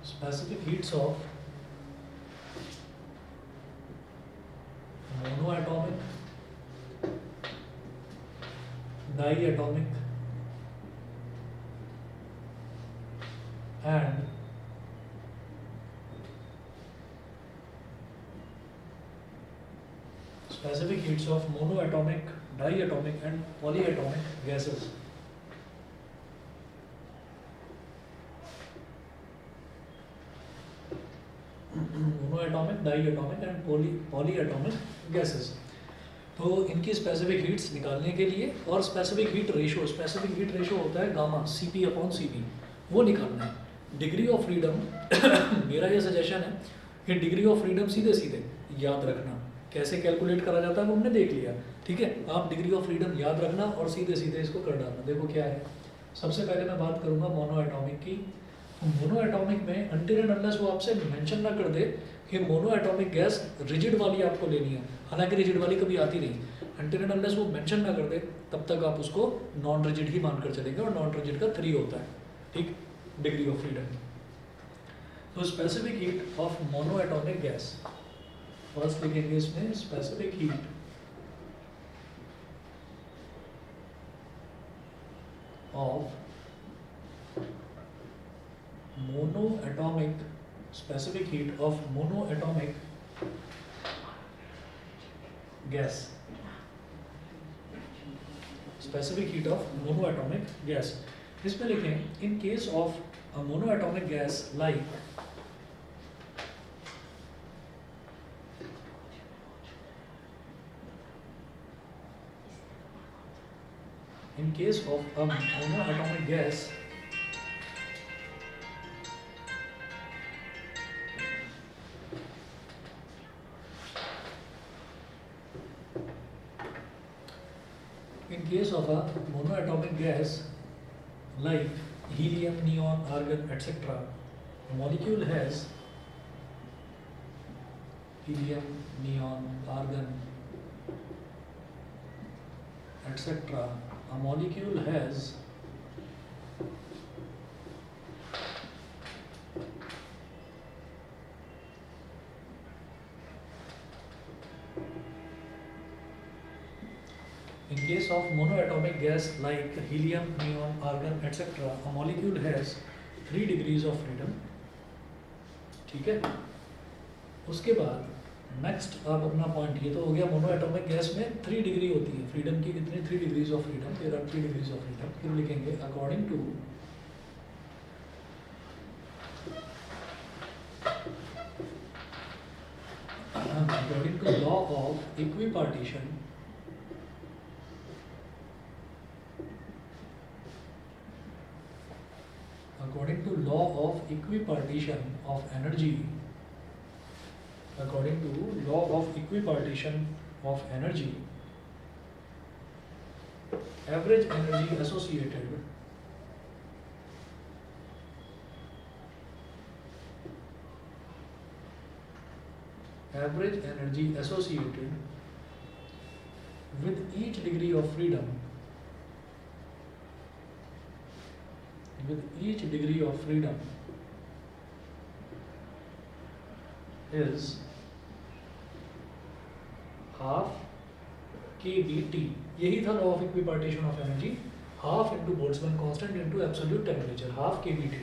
specific heats of monoatomic, diatomic and specific heats of monoatomic, diatomic and polyatomic gases. Monoatomic, diatomic and polyatomic gases. तो इनकी specific heats निकालने के लिए और specific heat ratio होता है गामा Cp/Cv, वो निकालना है। डिग्री ऑफ फ्रीडम मेरा ये सजेशन है कि डिग्री ऑफ फ्रीडम सीधे सीधे याद रखना, कैसे कैलकुलेट करा जाता है वो हमने देख लिया, ठीक है। आप डिग्री ऑफ फ्रीडम याद रखना और सीधे सीधे इसको कर डालना। देखो क्या है, सबसे पहले मैं बात करूंगा मोनोएटॉमिक की। मोनोएटॉमिक में अनटिल एंड अनलेस वो आपसे मेंशन ना कर दे कि मोनोएटॉमिक गैस रिजिड वाली आपको लेनी है, हालांकि रिजिड वाली कभी आती नहीं, अनटिल एंड अनलेस वो मेंशन ना कर दे तब तक आप उसको नॉन रिजिड ही मानकर चलेंगे, और नॉन रिजिड का 3 होता है, ठीक, डिग्री ऑफ फ्रीडम। तो specific heat of monoatomic gas, first लिखेंगे इसमें specific heat of monoatomic, specific heat of monoatomic gas, specific heat of monoatomic gas। इसमें लिखें in case of a monoatomic gas like in case of a monoatomic gas of a monoatomic gas like helium, neon, argon, etc. A molecule has helium, neon, argon, etc. A molecule has in case of monoatomic gas like helium, neon, argon, etc. a molecule has 3 degrees of freedom, ठीक है। उसके बाद next आप अपना point, ये तो हो गया मोनोएटॉमिक गैस में 3 डिग्री होती है फ्रीडम की, कितनी 3 degrees of freedom, there are 3 degrees of freedom. फिर लिखेंगे according to law of equipartition according to law of equipartition of energy, according to law of equipartition of energy, average energy associated with each degree of freedom, with each degree of freedom is half kBT। यही था law of equipartition of energy, half into Boltzmann constant into absolute temperature, half kBT,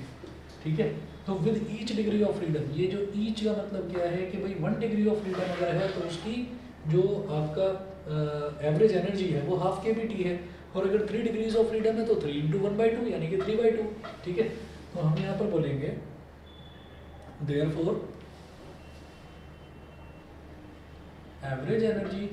ठीक है। तो with each degree of freedom, ये जो each का मतलब क्या है कि भाई 1 डिग्री ऑफ फ्रीडम अगर है तो उसकी जो आपका एवरेज एनर्जी है वो हाफ kBT है, और अगर 3 डिग्रीज ऑफ फ्रीडम है तो 3 इंटू 1/2 यानी कि 3/2, ठीक है। तो हम यहाँ पर बोलेंगे therefore average energy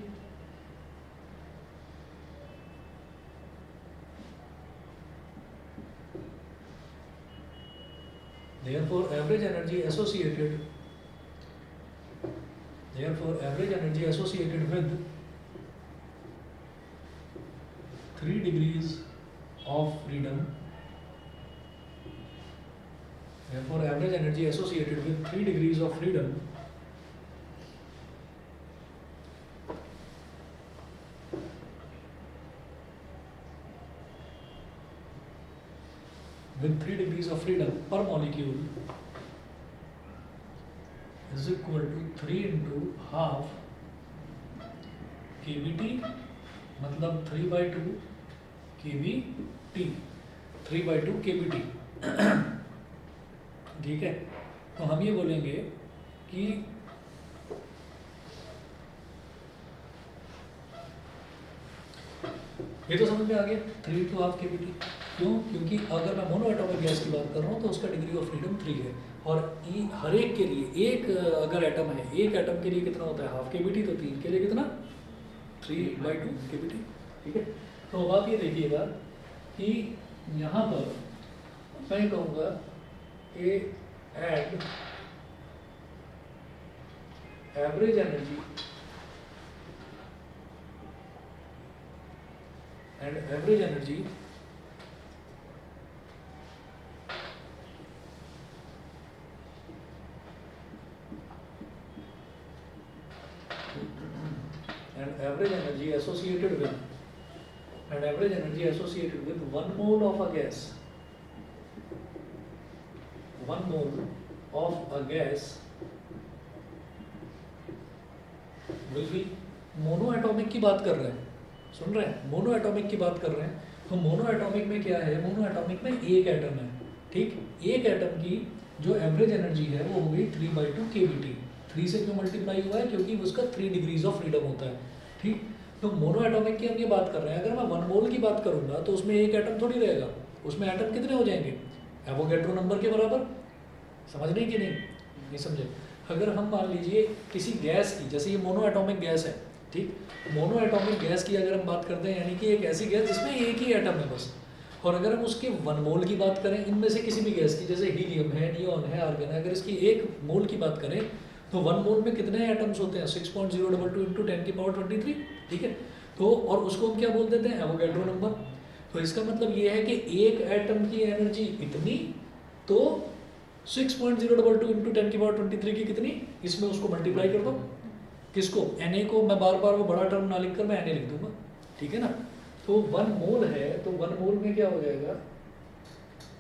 associated with 3 degrees of freedom, therefore average energy associated with 3 degrees of freedom of freedom per molecule is equal to 3 into half KBT, मतलब 3/2 KBT, 3/2 KBT। ठीक है, तो हम ये बोलेंगे कि ये तो समझ में आ गया 3 to हाफ KBT। क्यों? क्योंकि अगर मैं मोनो एटॉमिक गैस की बात कर रहा हूँ तो उसका डिग्री ऑफ फ्रीडम 3 है, और हर एक के लिए एक अगर एटम है, एक एटम के लिए कितना होता है हाफ KBT, तो 3 के लिए कितना 3/2 KBT। ठीक है, तो अब आप ये देखिएगा कि यहाँ पर मैं कहूँगा कि add average energy and average energy and average energy associated with 1 mole of a gas, 1 mole of a gas will be mono atomic की बात कर रहे हैं, सुन रहे हैं, मोनो एटॉमिक की बात कर रहे हैं। तो मोनो एटॉमिक में क्या है, मोनो एटॉमिक में एक एटम है। ठीक, एक एटम की जो एवरेज एनर्जी है वो हो गई 3/2 KBT। 3 से क्यों मल्टीप्लाई हुआ है? क्योंकि उसका 3 डिग्रीज ऑफ फ्रीडम होता है। ठीक, तो मोनो एटॉमिक की हम ये बात कर रहे हैं, अगर मैं 1 मोल की बात करूंगा तो उसमें एक एटम थोड़ी रहेगा, उसमें एटम कितने हो जाएंगे एवोगैड्रो नंबर के बराबर। समझने की नहीं समझे? अगर हम मान लीजिए किसी गैस की, जैसे ये मोनो एटॉमिक गैस है, ठीक, मोनो एटॉमिक गैस की अगर हम बात करते हैं, यानी कि एक ऐसी गैस जिसमें एक ही एटम है बस, और अगर हम उसके 1 मोल की बात करें, इनमें से किसी भी गैस की, जैसे हीलियम है, नियॉन है, आर्गन है, अगर इसकी 1 मोल की बात करें तो 1 मोल में कितने एटम्स होते हैं 6.022 इंटू 10⁻23। ठीक है, तो और उसको हम क्या बोल देते हैं एवोगैड्रो नंबर। तो इसका मतलब ये है कि एक एटम की एनर्जी इतनी, तो 6.022 इंटू 10⁻23 की कितनी, इसमें उसको मल्टीप्लाई कर दो, किसको Na को, मैं बार बार वो बड़ा टर्म ना लिखकर मैं Na लिख दूंगा। ठीक है ना, तो 1 मोल है, तो 1 मोल में क्या हो जाएगा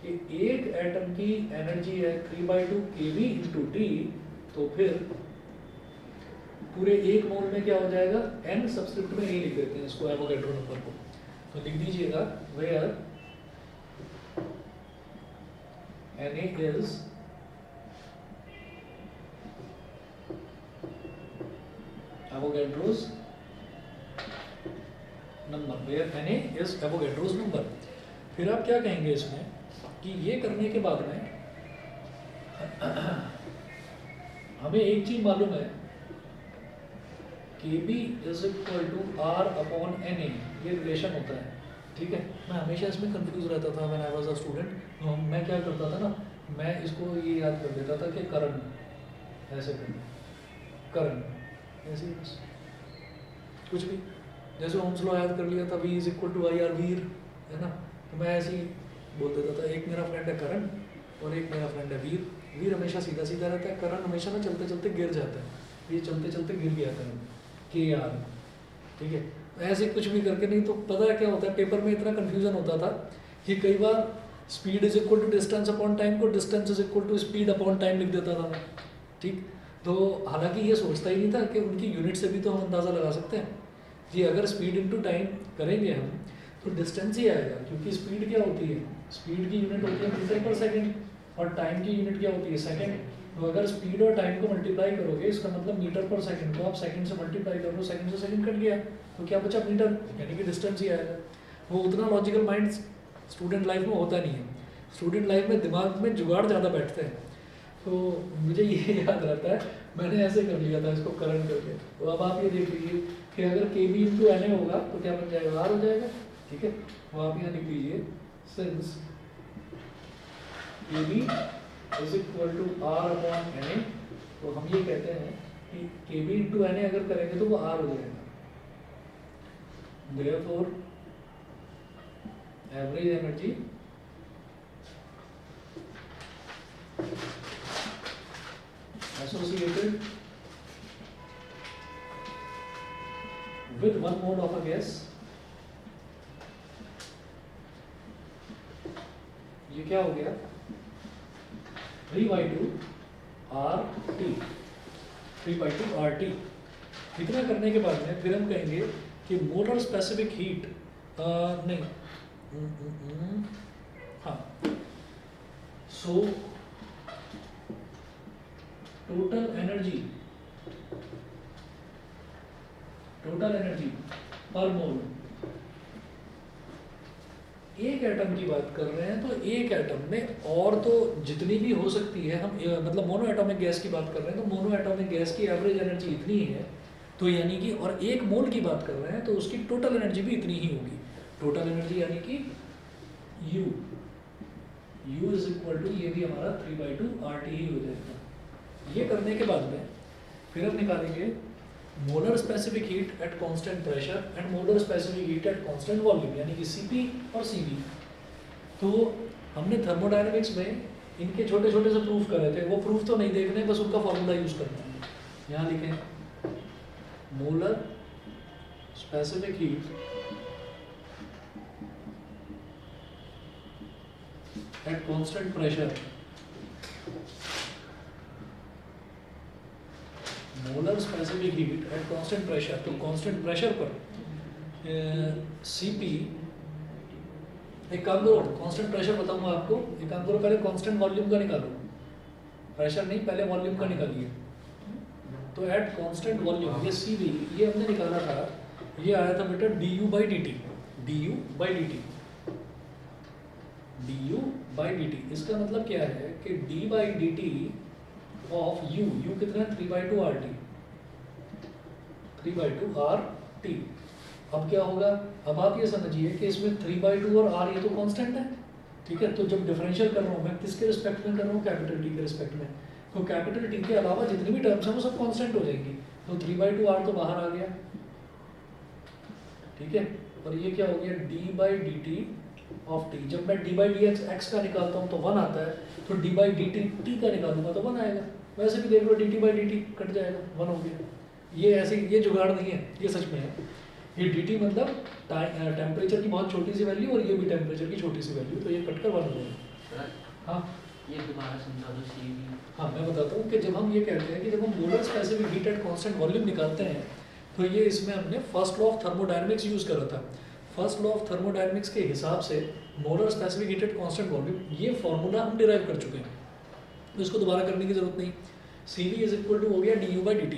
कि एक एटम की एनर्जी है 3/2 kB इंटू T, तो फिर पूरे 1 मोल में क्या हो जाएगा, n सब्सक्रिप्ट में नहीं लिख देते हैं इसको एवोगैड्रो नंबर को, तो लिख दीजिएगा where Na is Avogadro's number, where Na is Avogadro's number. फिर आप क्या कहेंगे इसमें कि ये करने के बाद में हमें एक चीज मालूम है, KB is equal to R/Na, ये रिलेशन होता है। ठीक है, मैं हमेशा इसमें कंफ्यूज रहता था when I was a student. तो मैं क्या करता था ना, मैं इसको ये याद कर देता था कि करंट ऐसे करते, करंट ऐसे ही बस, कुछ भी, जैसे ओम्स लॉ याद कर लिया था, V is equal to IR वीर, है ना, तो मैं ऐसे ही बोल देता था। एक मेरा फ्रेंड है करण और एक मेरा फ्रेंड है वीर। वीर हमेशा सीधा सीधा रहता है, करण हमेशा ना चलते चलते गिर जाता है, ये चलते चलते गिर गया करण KR। ठीक है, ऐसे कुछ भी करके, नहीं तो पता है क्या होता है, पेपर में इतना कन्फ्यूजन होता था कि कई बार speed is equal to distance upon time को distance is equal to speed upon time लिख देता था मैं। ठीक, तो हालांकि ये सोचता ही नहीं था कि उनकी यूनिट से भी तो हम अंदाज़ा लगा सकते हैं कि अगर स्पीड इनटू टाइम करेंगे हम तो डिस्टेंस ही आएगा, क्योंकि स्पीड क्या होती है, स्पीड की यूनिट होती है मीटर पर सेकंड और टाइम की यूनिट क्या होती है सेकंड। तो अगर स्पीड और टाइम को मल्टीप्लाई करोगे, इसका मतलब मीटर पर सेकंड को आप सेकंड से मल्टीप्लाई कर लो, सेकंड से सेकंड कट गया तो क्या बचा मीटर, यानी कि डिस्टेंस ही आएगा। वो उतना लॉजिकल माइंड स्टूडेंट लाइफ में होता नहीं है, स्टूडेंट लाइफ में दिमाग में जुगाड़ ज़्यादा बैठते हैं। तो मुझे ये याद रहता है, मैंने ऐसे कर लिया था इसको करंट करके। तो अब आप ये देख लीजिए कि अगर KB इंटू Na होगा तो क्या बन जाएगा, R हो जाएगा। ठीक है, तो आप यहाँ लिख लीजिए since KB is equal to R/Na, तो हम ये कहते हैं कि KB इंटू Na अगर करेंगे तो वो R हो जाएगा। Therefore average energy associated with 1 mole of a gas, ये क्या हो गया 3/2 आर टी, 3/2 आर टी। इतना करने के बाद में फिर हम कहेंगे कि मोलर स्पेसिफिक हीट नहीं हाँ, सो टोटल एनर्जी पर मोल, एक एटम की बात कर रहे हैं तो एक एटम में और तो जितनी भी हो सकती है, हम मतलब मोनो एटॉमिक गैस की बात कर रहे हैं तो मोनो एटॉमिक गैस की एवरेज एनर्जी इतनी ही है, तो यानी कि और एक मोल की बात कर रहे हैं तो उसकी टोटल एनर्जी भी इतनी ही होगी। टोटल एनर्जी यानी कि U इज इक्वल टू, ये भी हमारा 3/2 RT ही हो जाएगा। ये करने के बाद में फिर हम निकालेंगे molar specific heat at constant pressure and molar specific heat at constant volume, यानी कि Cp और Cv। तो हमने थर्मोडायनेमिक्स में इनके छोटे छोटे से प्रूफ करे थे, वो प्रूफ तो नहीं देखने, बस उनका फॉर्मूला यूज करना है। यहाँ लिखें molar specific heat at constant pressure, molar specific heat at constant pressure, तो कांस्टेंट प्रेशर पर Cp, एक काम करो, कांस्टेंट प्रेशर बताऊंगा आपको, एक काम करो पहले कांस्टेंट वॉल्यूम का निकालो, प्रेशर नहीं, पहले वॉल्यूम का निकालिए। तो एट कांस्टेंट वॉल्यूम ये Cv, ये हमने निकाला था, ये आया था बेटा du/dt, du/dt। इसका मतलब क्या है कि d/dt ऑफ u कितना है 3/2 RT, 3/2 RT। अब क्या होगा, अब आप ये समझिए कि इसमें 3/2 और r ये तो कांस्टेंट है, ठीक है। तो जब डिफरेंशियल कर रहा हूँ मैं किसके रिस्पेक्ट में कर रहा हूँ, कैपिटल T के रिस्पेक्ट में, तो कैपिटल T के अलावा जितनी भी टर्म्स हैं वो सब कांस्टेंट हो जाएंगी, तो 3/2 r तो बाहर आ गया, ठीक है। और ये क्या हो गया d/dt ऑफ t, जब मैं d/dx x का निकालता हूँ तो 1 आता है, तो d/dt t का निकालूंगा तो 1 आएगा। वैसे भी देख लो dt/dt कट जाएगा, 1 हो गया। ये ऐसे, ये जुगाड़ नहीं है, ये सच में है। ये dt मतलब टेम्परेचर की बहुत छोटी सी वैल्यू, और ये भी टेम्परेचर की छोटी सी वैल्यू, तो ये कटकर 1 हो जाएगा। हाँ, ये दोबारा समझा दो Cv। हाँ मैं बताता हूँ कि जब हम ये कहते हैं कि जब हम molar specific heat at constant volume निकालते हैं, तो ये इसमें हमने first law of thermodynamics use करा था। फर्स्ट लॉ ऑफ थर्मोडायनेमिक्स के हिसाब से molar specific heat at constant volume, ये फॉर्मूला हम डिराइव कर चुके हैं, तो इसको दोबारा करने की जरूरत नहीं। Cv इज इक्वल टू हो गया du/dt,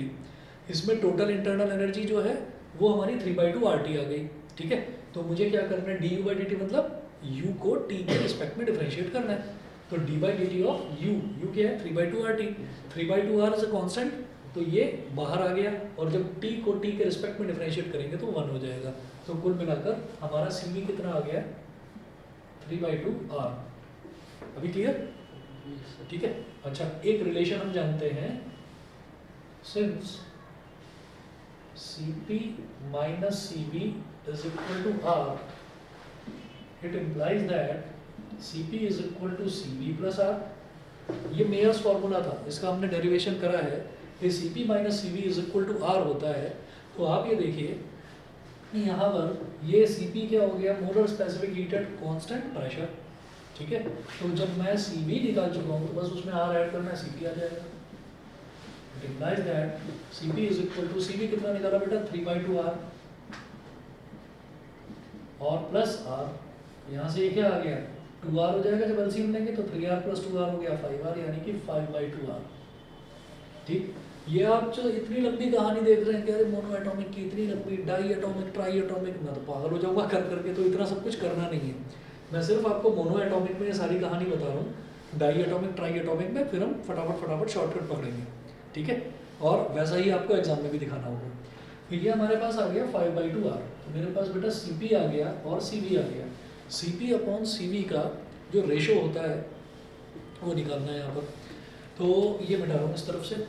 इसमें टोटल इंटरनल एनर्जी जो है वो हमारी 3/2 RT आ गई, ठीक है। तो मुझे क्या करना है, du/dt मतलब u को t के रिस्पेक्ट में डिफरेंशिएट करना है, तो d/dt ऑफ u क्या है 3/2 RT, 3/2 r is a constant, तो ये बाहर आ गया, और जब t को t के रिस्पेक्ट में डिफरेंशिएट करेंगे तो 1 हो जाएगा। तो कुल मिलाकर हमारा Cv कितना आ गया 3/2 r। अभी क्लियर, ठीक है। अच्छा, एक रिलेशन हम जानते हैं, since Cp minus Cv is equal to R, it implies that Cp is equal to Cv plus R। ये मेयर्स फॉर्मूला था, इसका हमने डेरिवेशन करा है कि Cp minus Cv is equal to R होता है। तो आप ये देखिए कि यहाँ पर ये Cp क्या हो गया, molar specific heat at constant pressure, ठीक है। तो जब मैं Cv निकाल चुका हूँ तो बस उसमें R ऐड करना है, Cp आ जाएगा। It implies that Cp is equal to, Cv कितना निकाला बेटा 3/2 R और प्लस R, यहाँ से ये क्या आ गया 2R हो जाएगा, जब एलसीएम लेंगे तो 3R प्लस 2R हो गया 5R, यानी कि 5/2 R, ठीक। ये आप जो इतनी लंबी कहानी देख रहे हैं, कह रहे मोनो एटॉमिक की इतनी लंबी, डाई एटॉमिक, ट्राई एटॉमिक, मैं तो पागल हो जाऊंगा कर करके, तो इतना सब कुछ करना नहीं है। मैं सिर्फ आपको मोनो एटॉमिक में ये सारी कहानी बता रहा हूँ, डाई एटॉमिक, ट्राई एटॉमिक में फिर हम फटाफट शॉर्टकट पकड़ेंगे, ठीक है। और वैसा ही आपको एग्जाम में भी दिखाना होगा। तो ये हमारे पास आ गया 5/2 R, तो मेरे पास बेटा Cp आ गया और Cv आ गया। Cp अपॉन Cv का जो रेशो होता है वो निकालना है यहाँ पर, तो ये मिटा रहा हूँ इस तरफ से।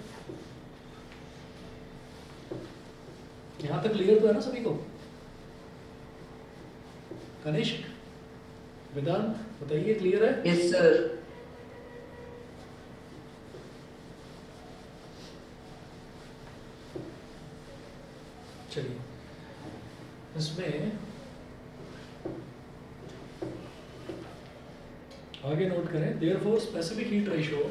यहाँ तक क्लियर तो है ना सभी को? कनिष्क, वेदांत बताइए, क्लियर है? Yes sir. चलिए, इसमें आगे नोट करें, therefore specific heat ratio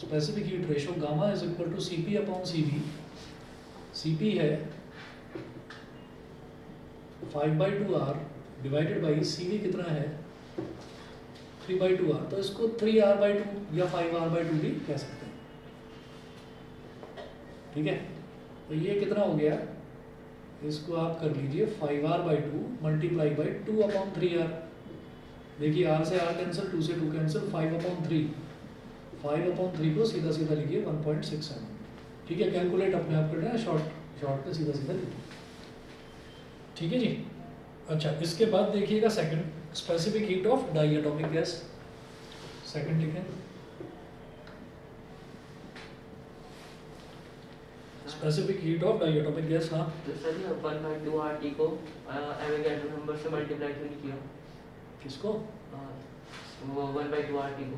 specific heat ratio gamma is equal to C P upon C V. C P है 5/2 R divided by C V कितना है 3/2 R, तो इसको 3R/2 या 5R/2 भी कह सकते हैं। ठीक है, तो ये कितना हो गया, इसको आप कर लीजिए 5R/2 मल्टीप्लाई बाई 2/3R। देखिए R से R कैंसिल, 2 से 2 कैंसिल, 5/3। 5/3 को सीधा सीधा लिखिए 1.67। ठीक है, कैलकुलेट अपने आप करना है, शॉर्ट में सीधा सीधा लिखिए। ठीक है जी। अच्छा, इसके बाद देखिएगा second, specific heat of diatomic gas. Second लिखें, specific heat of diatomic gas. हाँ, तो सर ये 1/2 RT को एवोगैड्रो नंबर से मल्टीप्लाई क्यों नहीं किया? किसको? वो 1/2 RT को।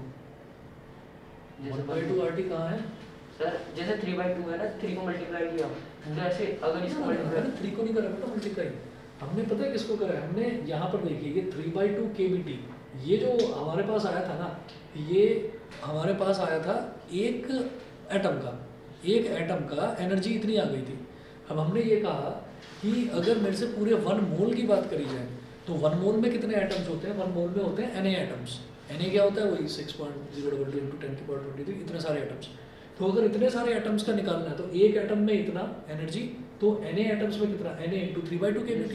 1/2 RT कहाँ है सर जैसे 3/2 है ना, 3 को मल्टीप्लाई किया, तो ऐसे अगर इसको मल्टीप्लाई 3 को नहीं करा बेटा मल्टीप्लाई, हमने पता है किसको करा है, हमने यहाँ पर देखिए ये 3/2 kBT, ये जो हमारे पास आया था ना, ये हमारे पास आया था एक एटम का एनर्जी इतनी आ गई थी। अब हमने ये कहा कि अगर मेरे से पूरे 1 मोल की बात करी जाए तो 1 मोल में कितने एटम्स होते हैं, 1 मोल में होते हैं Na एटम्स। Na क्या होता है, वही 6.022 × 10⁻23, इतने सारे एटम्स। तो अगर इतने सारे एटम्स का निकालना है तो एक एटम में इतना एनर्जी, तो Na एटम्स में कितना, Na × 3/2 kBT,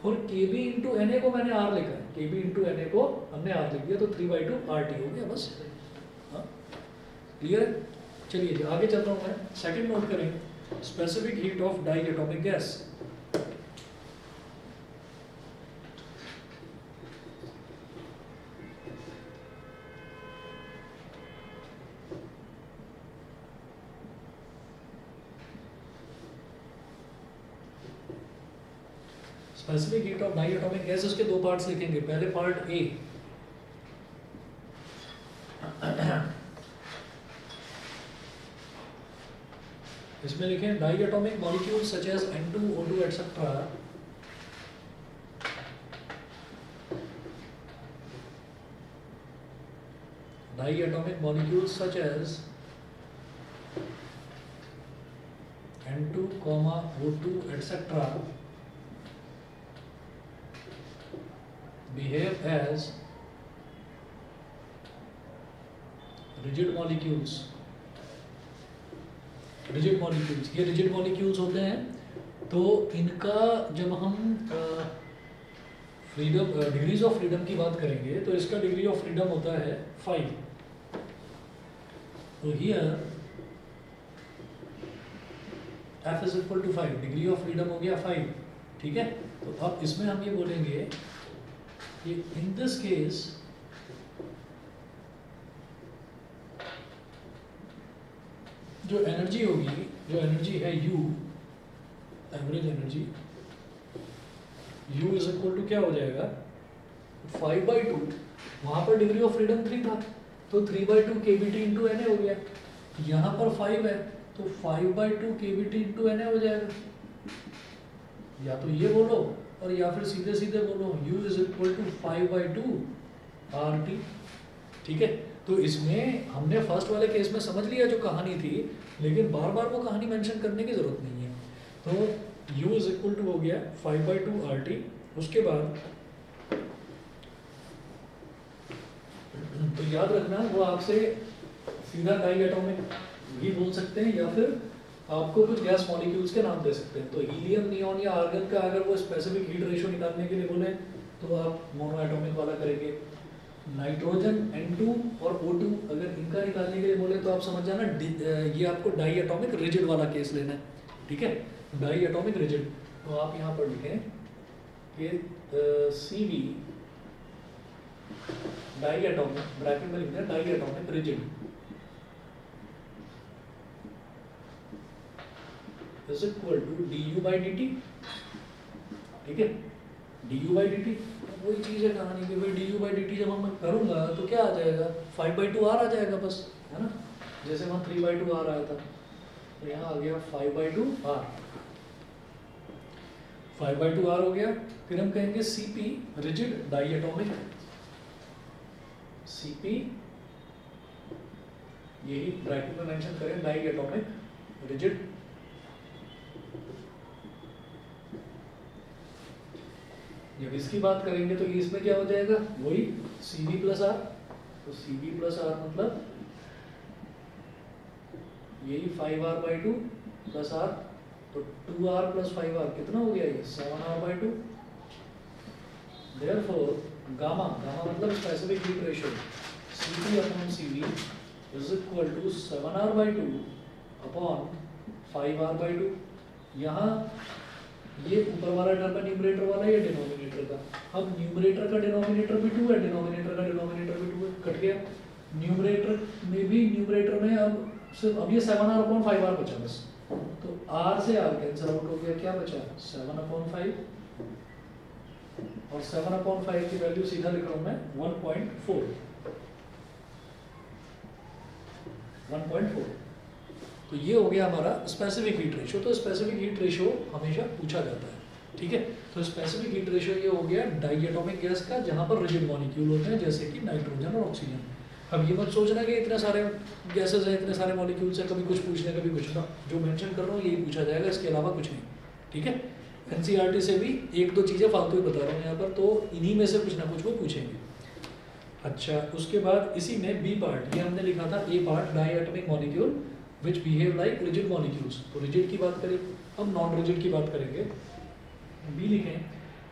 और Kb × Na को मैंने R लिखा है, Kb × Na को हमने R लिख दिया, तो 3/2 RT हो गया बस। हाँ, क्लियर है? चलिए जी, आगे चल रहा हूँ मैं। सेकंड नोट करें, specific heat of diatomic gas. Specific heat of diatomic gas, उसके दो पार्ट्स लिखेंगे। पहले पार्ट ए, इसमें लिखें diatomic molecule such as N2, O2 et cetera diatomic molecule such as N2, O2 et cetera behave as rigid molecules। Rigid molecules, ये rigid molecules होते हैं, तो इनका जब हम फ्रीडम, डिग्रीज ऑफ फ्रीडम की बात करेंगे तो इसका डिग्री ऑफ फ्रीडम होता है 5। तो here F is equal to 5, degree of freedom हो गया 5। ठीक है, तो अब इसमें हम ये बोलेंगे कि इन दिस केस जो एनर्जी होगी, जो एनर्जी है U, average energy U is equal to क्या हो जाएगा 5/2, वहां पर डिग्री ऑफ फ्रीडम 3 था, तो 3/2 kBT इंटू Na हो गया। यहाँ पर 5 है तो 5/2 kBT इंटू Na हो जाएगा। या तो ये बोलो और या फिर सीधे सीधे बोलो U is equal to 5/2 RT। ठीक है, तो इसमें हमने फर्स्ट वाले केस में समझ लिया जो कहानी थी, लेकिन बार बार वो कहानी मेंशन करने की जरूरत नहीं है। तो U इज इक्वल टू हो गया 5/2 RT। उसके बाद तो याद रखना, वो आपसे सीधा डाई एटॉमिक भी बोल सकते हैं या फिर आपको कुछ गैस मॉलिक्यूल्स के नाम दे सकते हैं। तो हीलियम, नियॉन या आर्गन का अगर वो स्पेसिफिक हीट रेशियो निकालने के लिए बोले तो आप मोनो एटॉमिक वाला करेंगे। नाइट्रोजन N2 और O2 अगर इनका निकालने के लिए बोले तो आप समझ जाना ये आपको डाई एटॉमिक रिजिड वाला केस लेना है। ठीक है, डाई एटॉमिक रिजिड, तो आप यहाँ पर लिखें कि CV डाई एटॉमिक, ब्रैकेट में लिखते हैं diatomic rigid is equal to du/dt। ठीक है, du/dt वही चीज़ है कहानी की, भाई du/dt जब मैं करूँगा तो क्या आ जाएगा 5/2 R आ जाएगा बस, है ना, जैसे वहाँ 3/2 R आया था, तो यहाँ आ गया 5/2 R। 5/2 R हो गया। फिर हम कहेंगे Cp rigid diatomic, Cp यही ब्रैकेट में मेंशन करें, डाई एटॉमिक रिजिड। जब इसकी बात करेंगे तो इसमें क्या हो जाएगा, वही Cb प्लस आर। तो Cb प्लस आर मतलब यही 5r/2 प्लस आर, तो 2r प्लस 5r कितना हो गया ये 7r/2। Therefore गामा, गामा मतलब specific heat ratio, Cp/Cv is equal to 7r/2 upon 5r/2। यहाँ ये ऊपर वाला टर्म है न्यूमरेटर वाला, ये डिनोमिनेटर का। अब न्यूमरेटर का डिनोमिनेटर भी 2 है, डिनोमिनेटर का डिनोमिनेटर भी 2 है, कट गया। न्यूमरेटर में अब सिर्फ अब ये 7r/5r बचा बस। तो r से r कैंसिल आउट हो गया, क्या बचा 7/5, और 7/5 की वैल्यू सीधा लिख रहा हूं मैं 1.4। तो ये हो गया हमारा स्पेसिफिक हीट रेशियो। तो स्पेसिफिक हीट रेशियो हमेशा पूछा जाता है, ठीक है। तो स्पेसिफिक हीट रेशियो ये हो गया डाइएटॉमिक गैस का, जहां पर रिजिड मॉलिक्यूल होते हैं जैसे कि नाइट्रोजन और ऑक्सीजन। अब ये मत सोचना कि इतने सारे गैसेस हैं, इतने सारे मॉलिक्यूल्स हैं, कभी कुछ पूछने कभी कुछ ना, जो मेंशन कर रहा हूँ यही पूछा जाएगा, इसके अलावा कुछ नहीं, ठीक है। एनसीईआरटी से भी एक दो चीज़ें फालतू ही बता रहा हूँ यहाँ पर, तो इन्हीं में से कुछ ना कुछ वो पूछेंगे। अच्छा, उसके बाद इसी में बी पार्ट, ये हमने लिखा था a part, diatomic molecule which behave like rigid molecules. तो रिजिड की बात करें, अब नॉन रिजिड की बात करेंगे। बी लिखें,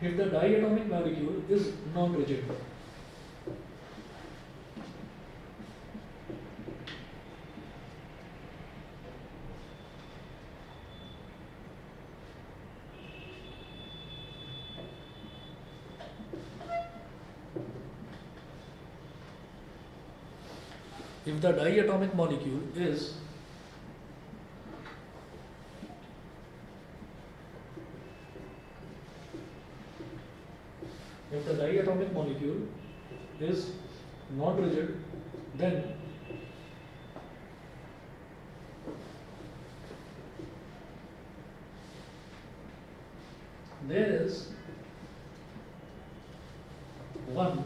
if the diatomic molecule is non rigid, if the diatomic molecule is not rigid, then there is one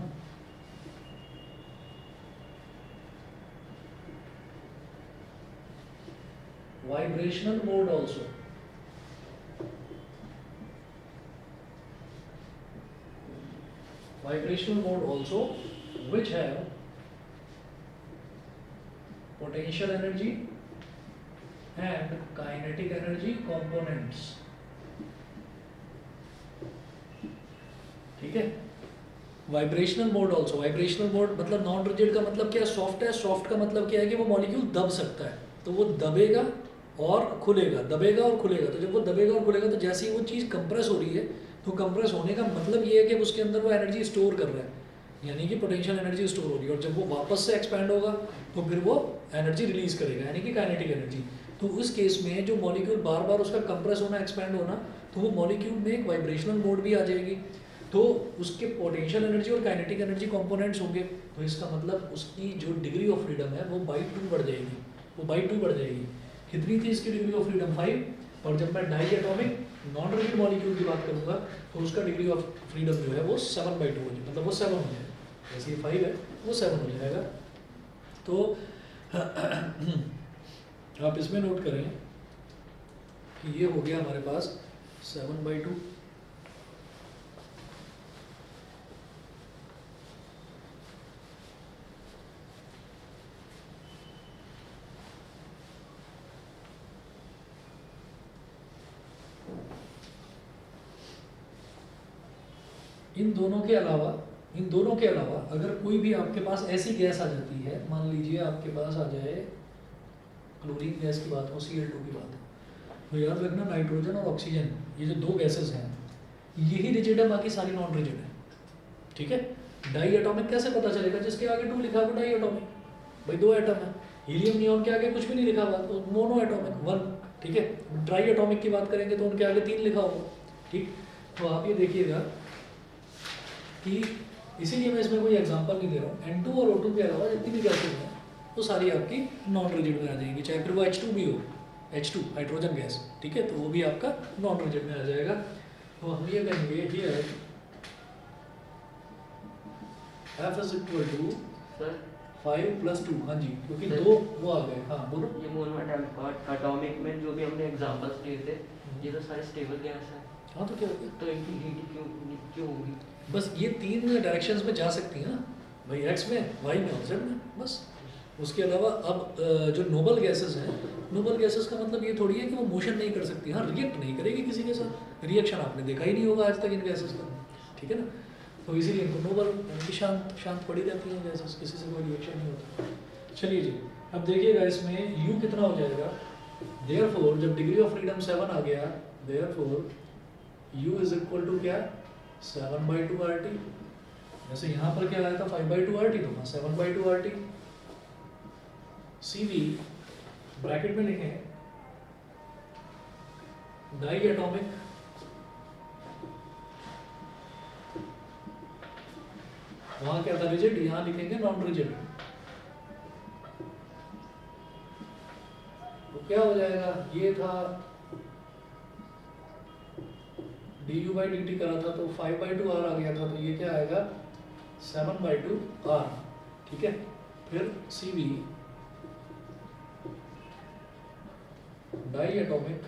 vibrational mode also. Vibrational mode also which have potential energy and kinetic energy components. ठीक है। Vibrational mode also, vibrational mode मतलब non rigid का मतलब क्या, soft है। Soft का मतलब क्या है कि वो मॉलिक्यूल दब सकता है, तो वो दबेगा और खुलेगा, दबेगा और खुलेगा। तो जब वो दबेगा और खुलेगा तो जैसे ही वो चीज़ कंप्रेस हो रही है, तो कंप्रेस होने का मतलब ये है कि उसके अंदर वो एनर्जी स्टोर कर रहा है, यानी कि पोटेंशियल एनर्जी स्टोर हो रही है। और जब वो वापस से एक्सपैंड होगा तो फिर वो एनर्जी रिलीज करेगा, यानी कि काइनेटिक एनर्जी। तो उस केस में जो मॉलिक्यूल बार बार उसका कंप्रेस होना, एक्सपैंड होना, तो वो मॉलिक्यूल में एक वाइब्रेशनल मोड भी आ जाएगी, तो उसके पोटेंशियल एनर्जी और काइनेटिक एनर्जी कंपोनेंट्स होंगे। तो इसका मतलब उसकी जो डिग्री ऑफ फ्रीडम है वो बाई 2 बढ़ जाएगी, वो बाई 2 बढ़ जाएगी। कितनी थी इसकी डिग्री ऑफ फ्रीडम, 5। और जब मैं डाइएटॉमिक नॉन रिजिड मॉलिक्यूल की बात करूंगा तो उसका डिग्री ऑफ फ्रीडम जो है वो 7/2 हो जाएगी, मतलब वो 7 हो जाएगा। जैसे ये 5 है वो 7 हो जाएगा। तो आप इसमें नोट करें कि ये हो गया हमारे पास 7/2। इन दोनों के अलावा अगर कोई भी आपके पास ऐसी गैस आ जाती है, मान लीजिए आपके पास आ जाए क्लोरीन गैस की बात हो, Cl2 की बात हो, तो याद रखना नाइट्रोजन और ऑक्सीजन ये जो 2 गैसेस हैं यही रिजिड है, बाकी सारी नॉन रिजिड है, ठीक है। डाई एटॉमिक कैसे पता चलेगा, जिसके आगे 2 लिखा हुआ डाई एटॉमिक, भाई 2 एटम है। हीलियम नियॉन के आगे कुछ भी नहीं लिखा हुआ तो मोनो एटॉमिक 1, ठीक है। ट्राई एटॉमिक की बात करेंगे तो उनके आगे 3 लिखा होगा, ठीक। तो आप ये देखिएगा कि इसीलिए मैं इसमें कोई एग्जांपल नहीं दे रहा हूँ। N2 और O2 के अलावा जितनी भी गैसेज हैं वो सारी आपकी नॉन रिजिड में आ जाएंगी, चाहे फिर वो H2 भी हो, H2 हाइड्रोजन गैस, ठीक है, तो वो भी आपका नॉन रिजिड में आ जाएगा। तो हम ये कहेंगे here F is equal to sir 5 + 2, हाँ जी, क्योंकि सर। 2 वो आ गए। हाँ बोलो। ये मोनो एटॉमिक में जो भी हमने एग्जांपल्स लिए थे, ये तो सारे स्टेबल गैस है, हाँ तो क्या हो गया, तो इनकी हीट क्यों क्यों होगी? बस ये 3 डायरेक्शंस में जा सकती है ना भाई, एक्स में, वाई में और जेड में, बस। उसके अलावा अब जो नोबल गैसेस हैं, नोबल गैसेस का मतलब ये थोड़ी है कि वो मोशन नहीं कर सकती, हाँ रिएक्ट नहीं करेगी किसी के साथ, रिएक्शन आपने देखा ही नहीं होगा आज तक इन गैसेस का, ठीक है ना। तो इसीलिए इनको नोबल, यानी कि शांत शांत पड़ी रहती हैं गैसेस, किसी से कोई रिएक्शन नहीं होता। चलिए जी, अब देखिएगा इसमें u कितना हो जाएगा, देयरफॉर जब डिग्री ऑफ फ्रीडम 7 आ गया, therefore u is equal to क्या, 7/2 RT। जैसे यहाँ पर क्या आया था 5/2 RT, तो वहाँ 7/2 RT। CV ब्रैकेट में लिखें, डाई एटॉमिक वहाँ क्या था रिजिड, यहाँ लिखेंगे नॉन रिजिड, तो क्या हो जाएगा, ये था du/dt करा था तो 5/2 R आ गया था, तो ये क्या आएगा 7/2 R, ठीक है। फिर CV diatomic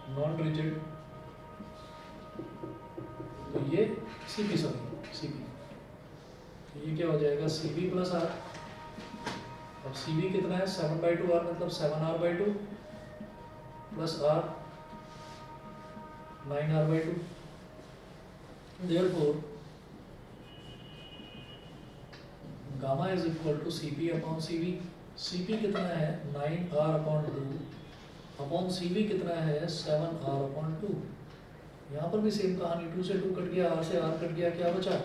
non rigid, तो ये CP, सॉरी CP, तो ये क्या हो जाएगा CP + R। अब CV कितना है 7/2 R, मतलब 7R/2 + R 9R/2। Therefore gamma is equal to CP/CV। CP कितना है 9R/2 अपॉन CV कितना है 7R/2। यहाँ पर भी सेम कहानी, 2 से 2 कट गया, R से R कट गया, क्या बचा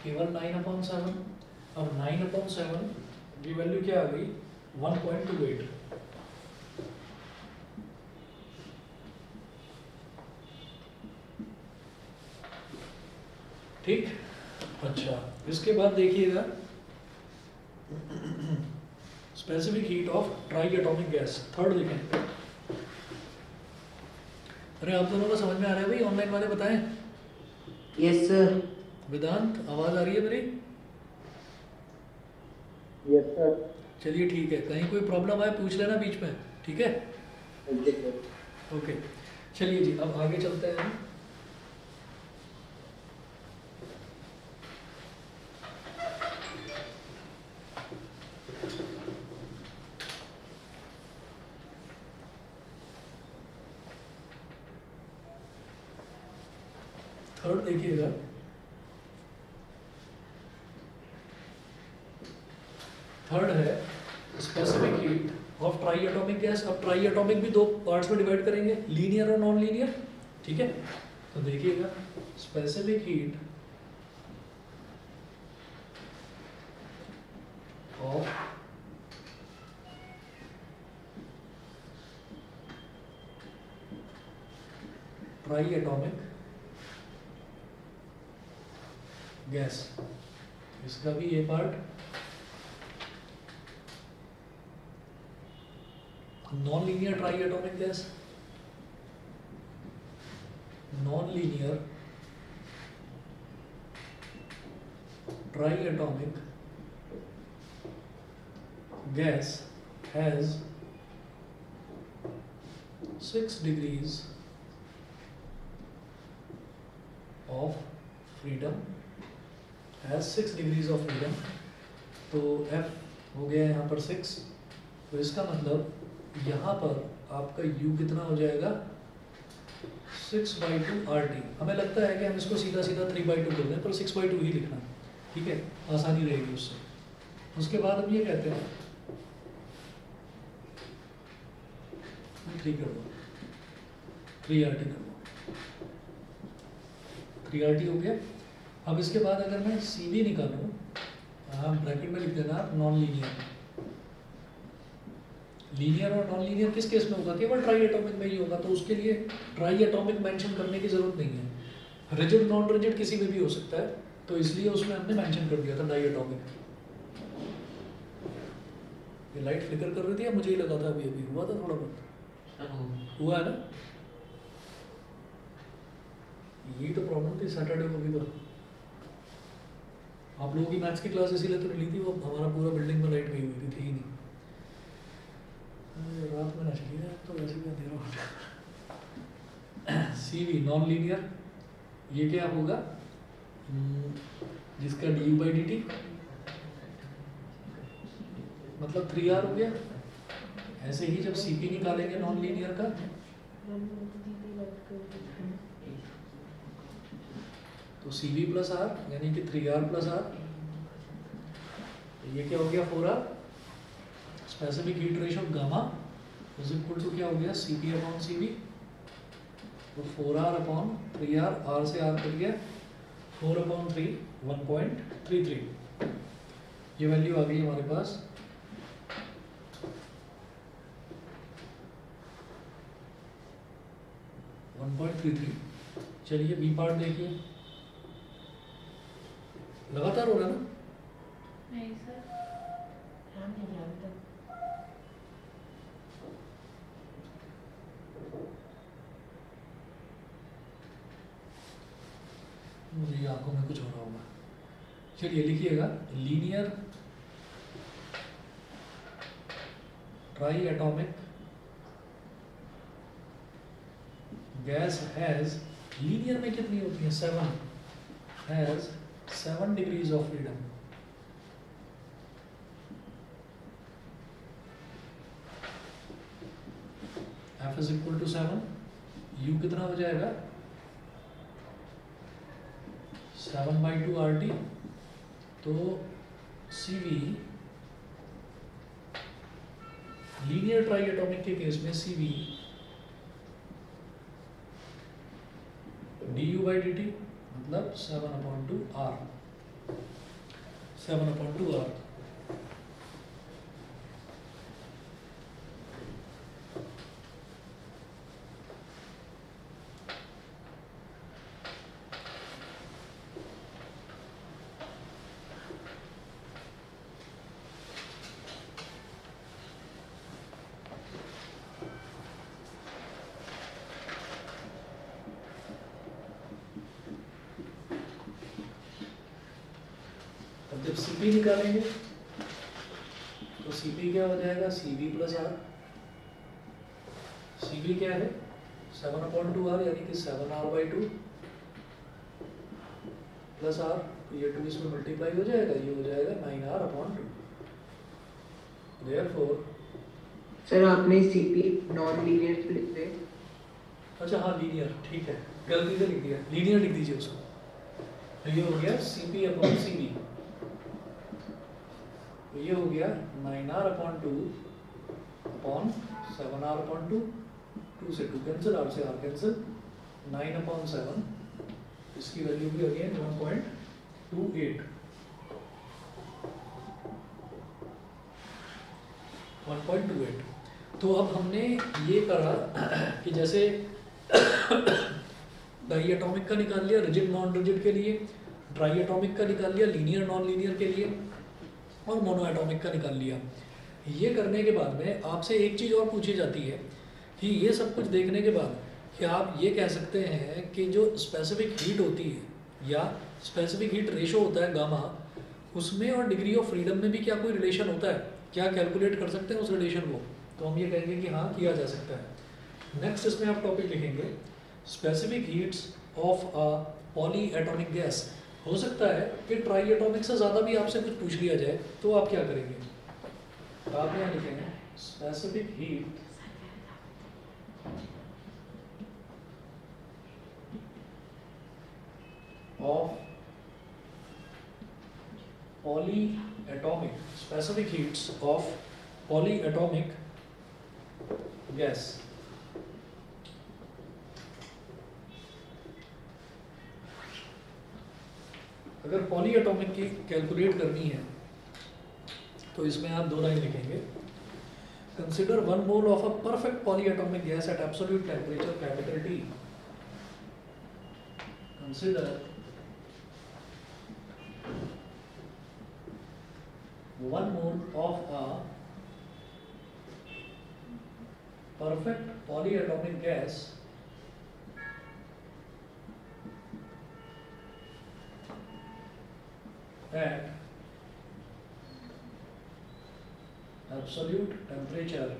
केवल 9/7। अब 9/7 की वैल्यू क्या आ गई 1.28। ठीक, अच्छा इसके बाद देखिएगा specific heat of try atomic gas, third लिखें। अरे आप दोनों को समझ में आ रहा है भाई, ऑनलाइन वाले बताएं। Yes sir. वेदांत आवाज आ रही है मेरी? Yes sir. चलिए ठीक है, कहीं कोई प्रॉब्लम आए पूछ लेना बीच में, ठीक है। Okay sir. ओके चलिए जी, अब आगे चलते हैं। थर्ड देखिएगा, थर्ड है specific heat of try atomic gas. अब ट्राई एटॉमिक भी 2 पार्ट्स में डिवाइड करेंगे, लीनियर और नॉन लीनियर, ठीक है। तो देखिएगा specific heat of try atomic gas, इसका भी ये part non linear triatomic gas, non linear try atomic gas has 6 degrees of freedom, has 6 degrees of freedom। तो F हो गया यहाँ पर 6, तो इसका मतलब यहाँ पर आपका U कितना हो जाएगा 6/2 RT। हमें लगता है कि हम इसको सीधा सीधा 3/2 कर दें, पर 6/2 ही लिखना, ठीक है, आसानी रहेगी उससे। उसके बाद हम ये कहते हैं 3 कर दो, 3RT कर दो, 3RT हो गया। अब इसके बाद अगर मैं CV निकालूँ, हाँ ब्रैकेट में लिख देना आप नॉन लीनियर। लीनियर और नॉन लीनियर किस केस में होगा, केवल ट्राई एटॉमिक में ही होगा, तो उसके लिए ट्राई एटॉमिक मेंशन करने की जरूरत नहीं है। रिजिड नॉन रिजिड किसी में भी हो सकता है, तो इसलिए उसमें हमने मेंशन कर दिया था डाई एटॉमिक। ये लाइट फ्लिकर कर रही थी या मुझे ही लगा था अभी अभी हुआ था थोड़ा बहुत? हुआ है ना, यही तो प्रॉब्लम थी सैटरडे को भी। तो आप लोगों की मैथ्स की क्लास इसीलिए तो नहीं ली थी, वो हमारा पूरा बिल्डिंग में लाइट गई हुई थी ही नहीं। रात में ना चली जाए तो वैसे भी अंधेरा हो जाए। सी वी नॉन लीनियर, ये क्या होगा? जिसका D you by D T मतलब 3R हो गया। ऐसे ही जब सी पी निकालेंगे नॉन लीनियर का, तो सी वी प्लस आर यानी कि 3R प्लस आर, ये क्या हो गया 4R। Specific heat ratio gamma is equal to क्या हो गया C P upon C V, तो 4R अपॉन 3R, आर से आर कट गया, 4/3 1.33, ये वैल्यू आ गई हमारे पास। चलिए बी पार्ट देखिए, लगातार हो रहा है ना? नहीं सर, हम नहीं जानते। मुझे आंखों में कुछ हो रहा होगा। चलिए लिखिएगा, linear triatomic gas has, linear में कितनी होती है 7, has 7 degrees of freedom. F is equal to 7, U कितना हो जाएगा 7/2 RT, तो CV लीनियर ट्राई एटॉमिक के केस में CV du/dt मतलब 7/2 R, 7/2 R। अब जब CP निकालेंगे तो CP क्या हो जाएगा CV प्लस R। CV क्या है 7/2 R यानी कि 7R/2 प्लस R, ये 2 इसमें मल्टीप्लाई हो जाएगा, ये हो जाएगा 9R/2। देयरफॉर, सर आपने सीपी नॉन लीनियर लिख दे। अच्छा हाँ लीनियर, ठीक है, गलती से लिख दिया, लीनियर लिख दीजिए उसको। तो ये हो गया CP/CV, तो ये हो गया 9R/2 अपॉन 7R/2, 2 से 2 कैंसिल, R से R कैंसिल, 9/7, इसकी वैल्यू भी अगेन 1.28, 1.28। तो अब हमने ये करा कि जैसे डाई एटॉमिक का निकाल लिया रिजिड नॉन रिजिड के लिए, ड्राई एटॉमिक का निकाल लिया लीनियर नॉन लीनियर के लिए, और मोनो एटॉमिक का निकाल लिया। ये करने के बाद में आपसे एक चीज़ और पूछी जाती है कि ये सब कुछ देखने के बाद क्या आप ये कह सकते हैं कि जो स्पेसिफिक हीट होती है या स्पेसिफिक हीट रेशो होता है गामा, उसमें और डिग्री ऑफ फ्रीडम में भी क्या कोई रिलेशन होता है? क्या कैलकुलेट कर सकते हैं उस रिलेशन को? तो हम ये कहेंगे कि हाँ किया जा सकता है। नेक्स्ट इसमें आप टॉपिक लिखेंगे specific heats of a poly atomic gas. हो सकता है कि ट्राई एटॉमिक से ज़्यादा भी आपसे कुछ पूछ लिया जाए, तो आप क्या करेंगे? तो आप यहाँ लिखेंगे specific heat of polyatomic, specific heats of polyatomic gas। अगर पॉलीएटॉमिक की कैलकुलेट करनी है तो इसमें आप 2 लाइन लिखेंगे, consider 1 mole of a perfect polyatomic gas at absolute temperature capital T। Consider 1 mole of a perfect polyatomic gas at absolute temperature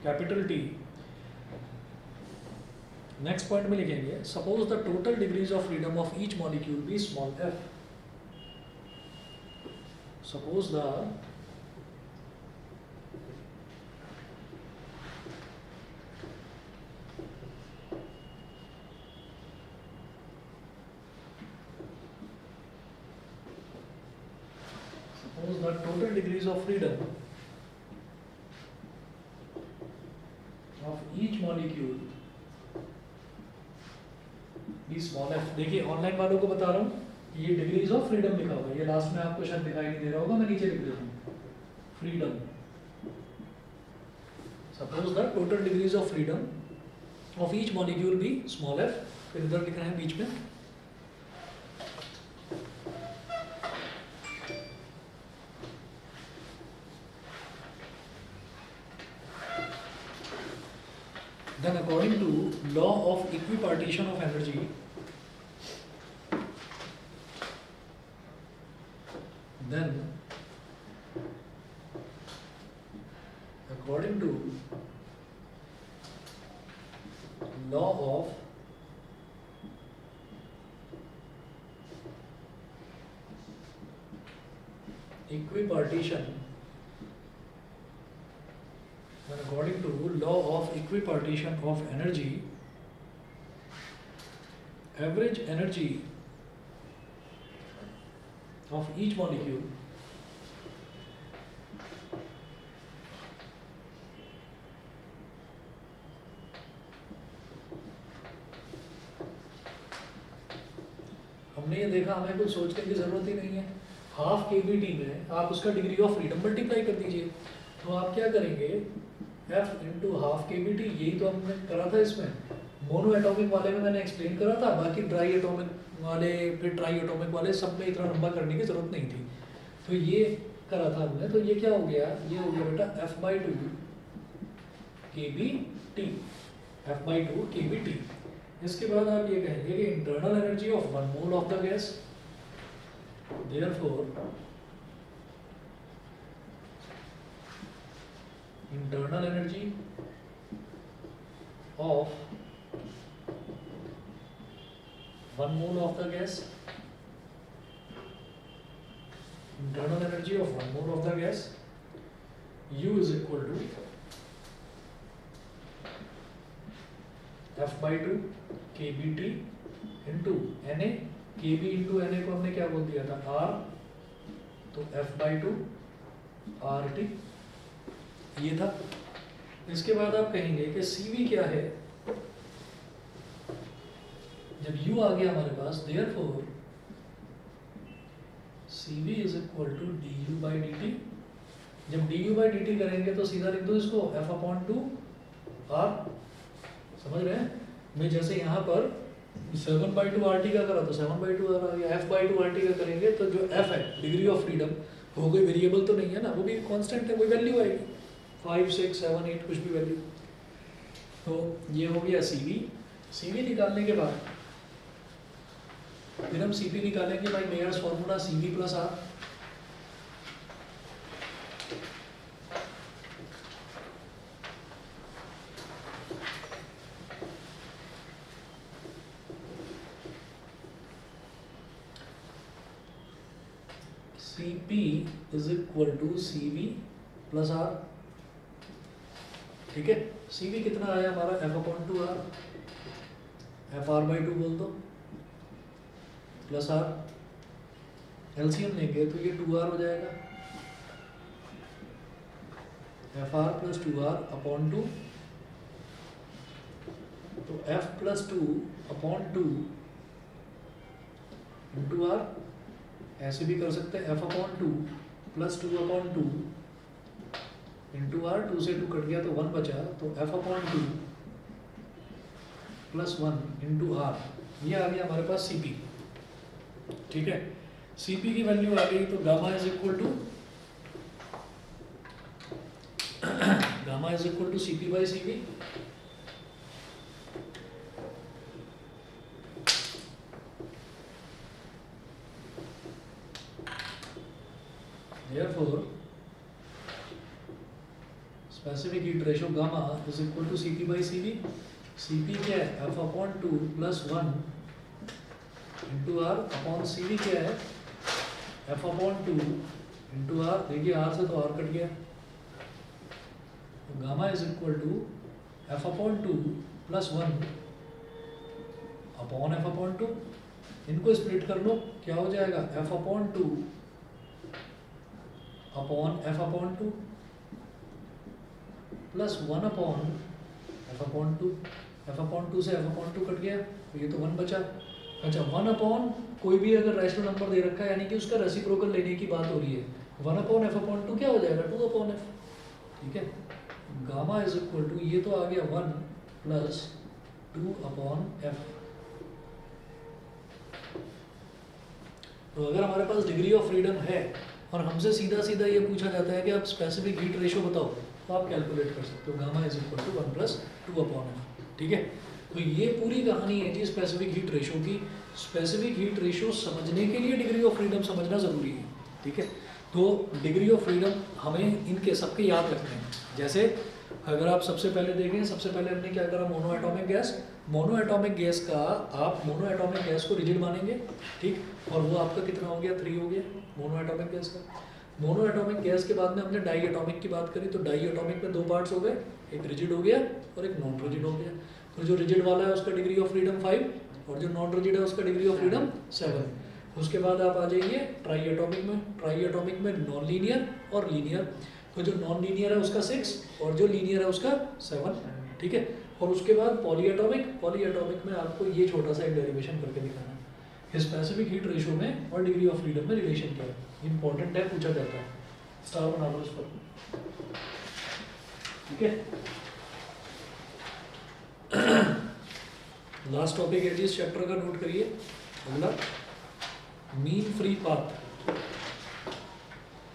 capital T. Next point में लिखेंगे suppose the total degrees of freedom of each molecule be small f. Suppose the total degrees of freedom of each molecule be small f. देखिए online वालों को बता रहा हूँ ये degrees of freedom लिखा हुआ है, ये लास्ट में आपको शायद दिखाई नहीं दे रहा होगा, मैं नीचे लिख देता हूँ freedom. Suppose the total degrees of freedom of each molecule be small f. फिर इधर लिख रहे हैं बीच में then according to law of equipartition of energy, then according to law of equipartition, and according to law of equipartition of energy, average energy of each molecule हमने ये देखा, हमें कुछ सोचने की जरूरत ही नहीं है. हाफ केबीटी में आप उसका डिग्री ऑफ फ्रीडम मल्टीप्लाई कर दीजिए, तो आप क्या करेंगे F इंटू हाफ केबीटी. यही तो हमने करा था इसमें. मोनो एटॉमिक वाले में मैंने एक्सप्लेन करा था, बाकी ड्राई एटॉमिक वाले फिर ट्राई एटॉमिक वाले सब में इतना लंबा करने की जरूरत नहीं थी. तो ये करा था हमने. तो ये क्या हो गया, ये हो गया बेटा F/2 kBT. F/2 kBT. इसके बाद आप ये कहेंगे कि internal energy of 1 mole of the gas, therefore internal energy of 1 mole of the gas, internal energy of 1 mole of the gas, U is equal to F/2 kBT into Na. kB into Na को हमने क्या बोल दिया था, R, तो F/2 RT ये था. इसके बाद आप कहेंगे कि CV क्या है. जब U आ गया हमारे पास, therefore CV is equal to du/dt. जब du/dt करेंगे तो सीधा लिख दो इसको F/2 R. समझ रहे हैं. मैं जैसे यहाँ पर 7/2 RT का करा तो 7/2 R आ गया. F/2 RT का करेंगे तो जो F है डिग्री ऑफ फ्रीडम, वो कोई वेरिएबल तो नहीं है ना, वो भी कांस्टेंट है, कोई वैल्यू आएगी 5, 6, 7, 8 कुछ भी वैल्यू. तो ये हो गया CV. CV निकालने के बाद फिर हम CP निकालेंगे by Mayer's formula CV plus R. CP is equal to CV plus R. ठीक है. CV कितना आया हमारा F/2 R, FR/2 बोल दो प्लस R. एलसीएम लेंगे तो ये 2R हो जाएगा. FR प्लस 2R अपॉन 2, तो F plus 2 upon 2 into R. ऐसे भी कर सकते हैं F/2 plus 2 upon 2 into R. 2 से 2 कट गया तो 1 बचा, तो F/2 प्लस 1 इंटू R. ये आ गया हमारे पास CP. ठीक है. CP की वैल्यू आ गई तो gamma is equal to CP by CV. Therefore, specific heat ratio gamma is equal to Cp by Cv. Cp क्या है? F upon 2 plus 1 into R upon Cv क्या है? F upon 2 into R. देखिए R से तो R cut गया, तो gamma is equal to F upon 2 plus 1 upon F upon 2. इनको स्प्लिट कर लो, क्या हो जाएगा? F upon 2 upon F upon 2 plus 1 upon F upon 2. F upon 2 से F upon 2 कट गया, तो ये तो 1 बचा. अच्छा, 1 अपॉन कोई भी अगर रैशनल नंबर दे रखा है, यानी कि उसका रेसिप्रोकल लेने की बात हो रही है. 1 अपॉन F upon 2 क्या हो जाएगा? 2 अपॉन F. ठीक है, गामा इज इक्वल टू, ये तो आ गया 1 प्लस 2 अपॉन F. तो अगर हमारे पास डिग्री ऑफ फ्रीडम है और हमसे सीधा सीधा ये पूछा जाता है कि आप स्पेसिफिक हीट रेशियो बताओ, तो आप कैलकुलेट कर सकते हो. Gamma is equal to 1 plus 2 upon F. ठीक है, तो ये पूरी कहानी है जी स्पेसिफिक हीट रेशियो की. स्पेसिफिक हीट रेशियो समझने के लिए डिग्री ऑफ फ्रीडम समझना ज़रूरी है. ठीक है, तो डिग्री ऑफ फ्रीडम हमें इनके सबके याद रखने हैं. जैसे अगर आप सबसे पहले देखें, सबसे पहले हमने क्या करा? Mono atomic gas. Mono atomic gas का आप मोनो एटॉमिक गैस को रिजिड मानेंगे. ठीक, और वो आपका कितना हो गया? 3 हो गया मोनो एटॉमिक गैस का. मोनो एटॉमिक गैस के बाद में हमने डाई एटॉमिक की बात करी, तो डाई एटॉमिक में 2 पार्ट्स हो गए, एक रिजिड हो गया और एक नॉन रिजिड हो गया. तो जो रिजिड वाला है उसका डिग्री ऑफ फ्रीडम 5 और जो नॉन रिजिड है उसका डिग्री ऑफ फ्रीडम 7. उसके बाद आप आ जाइए ट्राई एटॉमिक में. ट्राई एटॉमिक में नॉन लीनियर और लीनियर. तो जो नॉन लीनियर है उसका 6 और जो लीनियर है उसका 7. ठीक है, और उसके बाद पॉली एटॉमिक. पॉली एटॉमिक में आपको ये छोटा सा एक डेरिवेशन करके दिखाना है. स्पेसिफिक हीट रेशियो में और डिग्री ऑफ फ्रीडम में रिलेशन क्या है, इंपॉर्टेंट है, पूछा जाता है. स्टार बना दो इस पर. ठीक है, लास्ट टॉपिक है जी इस चैप्टर का, नोट करिए. अगला mean free path.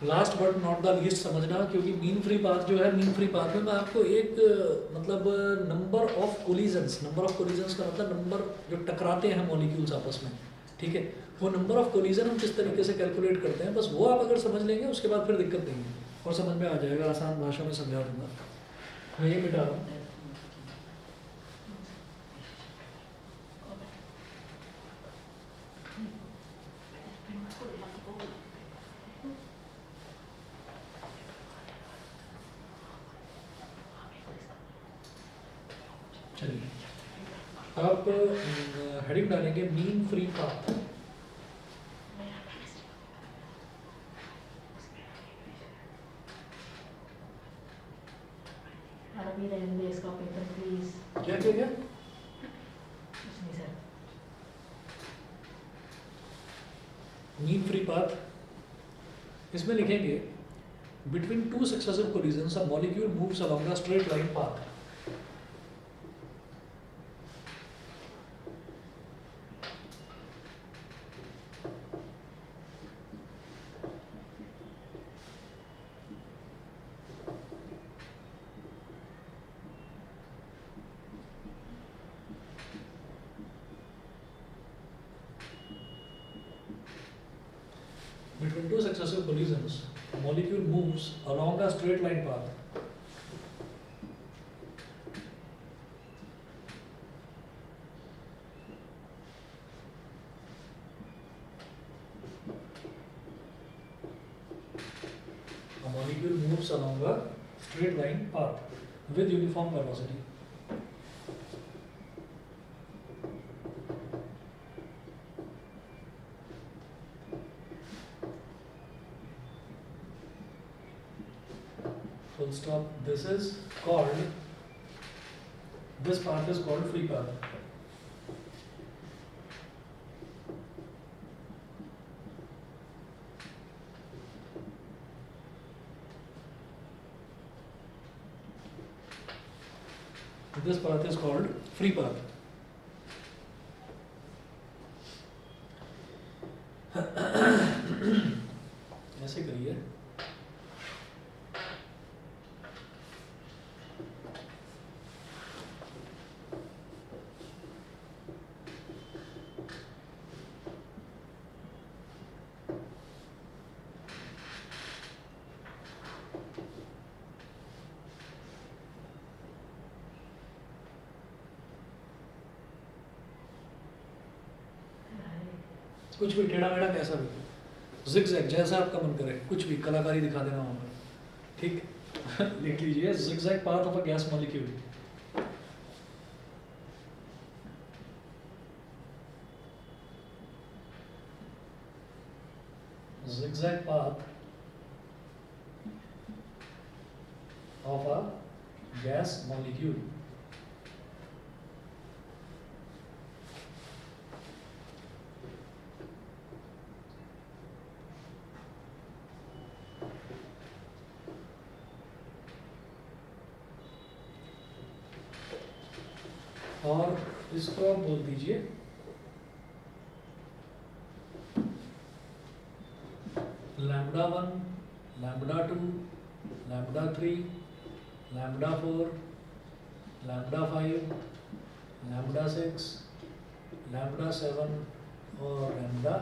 Last but not the least समझना, क्योंकि मीन फ्री पाथ जो है, मीन फ्री पाथ में मैं आपको एक मतलब number of collisions. Number of collisions का मतलब नंबर जो टकराते हैं मॉलिक्यूल्स आपस में. ठीक है, वो नंबर ऑफ कोलिजन हम किस तरीके से कैलकुलेट करते हैं, बस वो आप अगर समझ लेंगे उसके बाद फिर दिक्कत नहीं है और समझ में आ जाएगा. आसान भाषा में समझा दूंगा. मैं ये मिटा रहा हूँ. चलिए, आप हेडिंग डालेंगे मीन फ्री पाथ. अभी रहने दे इसका पेपर प्लीज. क्या क्या क्या? कुछ नहीं सर. मीन फ्री पाथ, इसमें लिखेंगे between 2 successive collisions a molecule moves along a straight line path. Between 2 successive collisions, a molecule moves along a straight line path. A molecule moves along a straight line path with uniform velocity. Full stop. This is called, this path is called free path. This path is called free path. ऐसे करिए. कुछ भी टेढ़ा मेढ़ा कैसा भी, zigzag जैसा आपका मन करे, कुछ भी कलाकारी दिखा देना वहाँ पर, ठीक। लिख लीजिए zigzag path of a gas molecule. zigzag path of a gas molecule. और इसको आप बोल दीजिए lambda 1, lambda 2, lambda 3, lambda 4, lambda 5, lambda 6, lambda 7 और लैम्बडा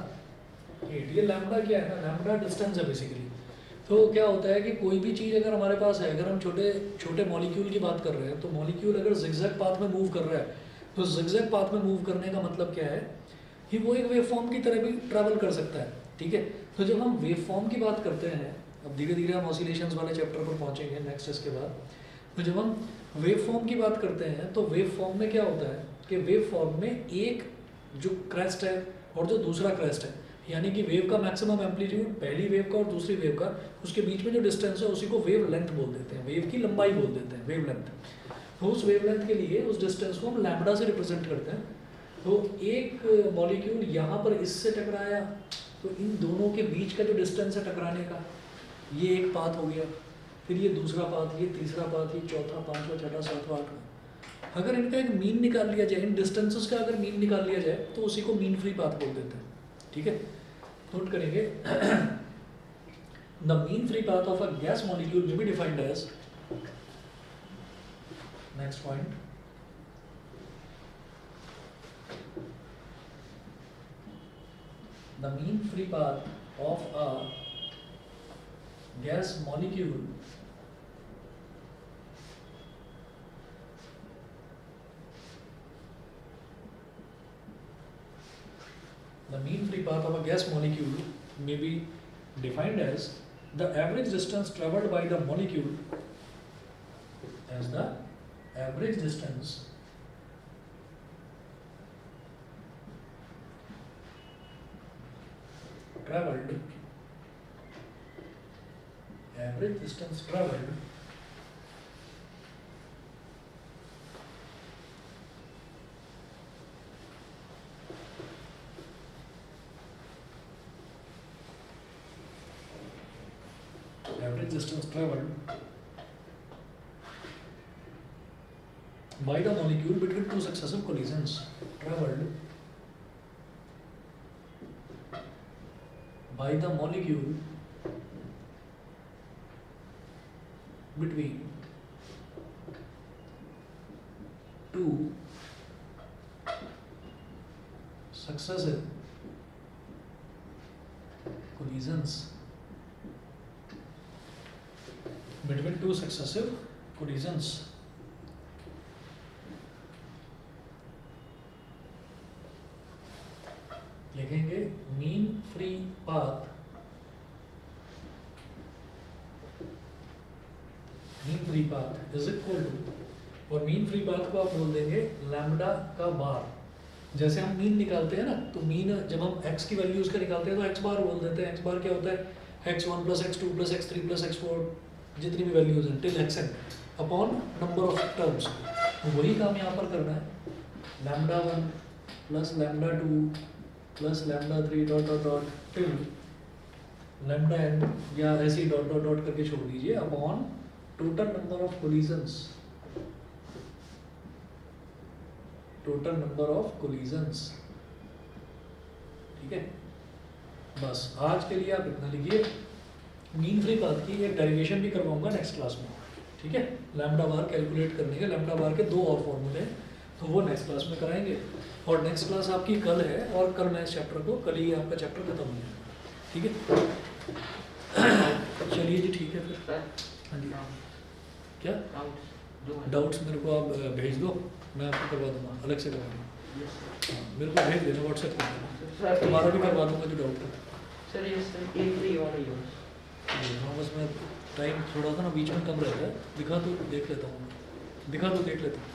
8। ये लैम्बडा क्या है ना, लैम्बडा डिस्टेंस है बेसिकली। तो क्या होता है कि कोई भी चीज़ अगर हमारे पास है, अगर हम छोटे छोटे मॉलिक्यूल की बात कर रहे हैं, तो मॉलिक्यूल अगर जिगजैग पाथ में मूव कर रहा है, तो जिगजैग पाथ में मूव करने का मतलब क्या है कि वो एक वेव फॉर्म की तरह भी ट्रैवल कर सकता है, ठीक है। तो जब हम वेव फॉर्म की बात करते हैं, अब धीरे धीरे हम ऑसिलेशंस वाले चैप्टर पर पहुंचेंगे नेक्स्ट इसके बाद। तो जब हम वेव फॉर्म की बात करते हैं, तो वेव फॉर्म में क्या होता है कि वेव फॉर्म में एक जो क्रेस्ट है और जो दूसरा क्रेस्ट है, यानी कि वेव का मैक्सिमम एम्पलीट्यूड पहली वेव का और दूसरी वेव का, उसके बीच में जो डिस्टेंस है उसी को वेव लेंथ बोल देते हैं, वेव की लंबाई बोल देते हैं, वेव लेंथ। तो उस वेव लेंथ के लिए उस डिस्टेंस को हम लैम्बडा से रिप्रेजेंट करते हैं। तो एक मॉलिक्यूल यहाँ पर इससे टकराया, तो इन दोनों के बीच का जो डिस्टेंस है टकराने का, ये एक पाथ हो गया, फिर ये दूसरा पाथ, ये तीसरा पाथ, ये चौथा, पाँचवा, छठा, सातवां, आठवां। अगर इनका एक मीन निकाल लिया जाए, इन डिस्टेंसेस का अगर मीन निकाल लिया जाए, तो उसी को मीन फ्री पाथ बोल देते हैं, ठीक है। नोट करेंगे the mean free path of a gas molecule may be defined as, next point, the mean free path of a gas molecule may be defined as the average distance traveled by the molecule, as the average distance traveled, average distance traveled by the molecule between two successive collisions, traveled by the molecule between two successive collisions, between two successive collisions. लिखेंगे mean free path, mean free path is equal to, और mean free path को आप बोल देंगे lambda का बार। जैसे हम mean निकालते हैं ना, तो मीन जब हम x की वैल्यू उसका निकालते हैं तो x बार बोल देते हैं। x बार क्या होता है, x1 + x2 + x3 + x4, जितनी भी वैल्यूज हैं till xn upon number of terms. वही काम यहाँ पर करना है, lambda 1 + lambda 2 + lambda 3 dot dot dot till lambda n, या ऐसे ही डॉट डॉट डॉट करके छोड़ दीजिए, upon total number of collisions, total number of collisions, ठीक है। बस आज के लिए आप इतना लिखिए। मीन फ्री पाथ की एक डेरिवेशन भी करवाऊंगा नेक्स्ट क्लास में, ठीक है। लैम्बडा बार कैलकुलेट करने के लैम्बडा बार के 2 और फॉर्मूले हैं, तो वो नेक्स्ट क्लास में कराएंगे। और नेक्स्ट क्लास आपकी कल है, और कल मैं इस चैप्टर को, कल ही आपका चैप्टर खत्म हो जाएगा, ठीक है। चलिए जी, ठीक है फिर। हाँ जी, क्या डाउट्स मेरे को आप भेज दो, मैं आपको करवा दूंगा, अलग से करवा दूँगा। Yes sir. हाँ, मेरे को भेज देना, व्हाट्सएप कर देना, सर तुम्हारा भी करवा दूंगा जो डाउट है। सर यस सर, एक फ्री वाला ही हो। हाँ बस मैं टाइम थोड़ा सा ना बीच में कम रहता है, दिखा तो देख लेता हूँ, दिखा तो देख लेता हूँ।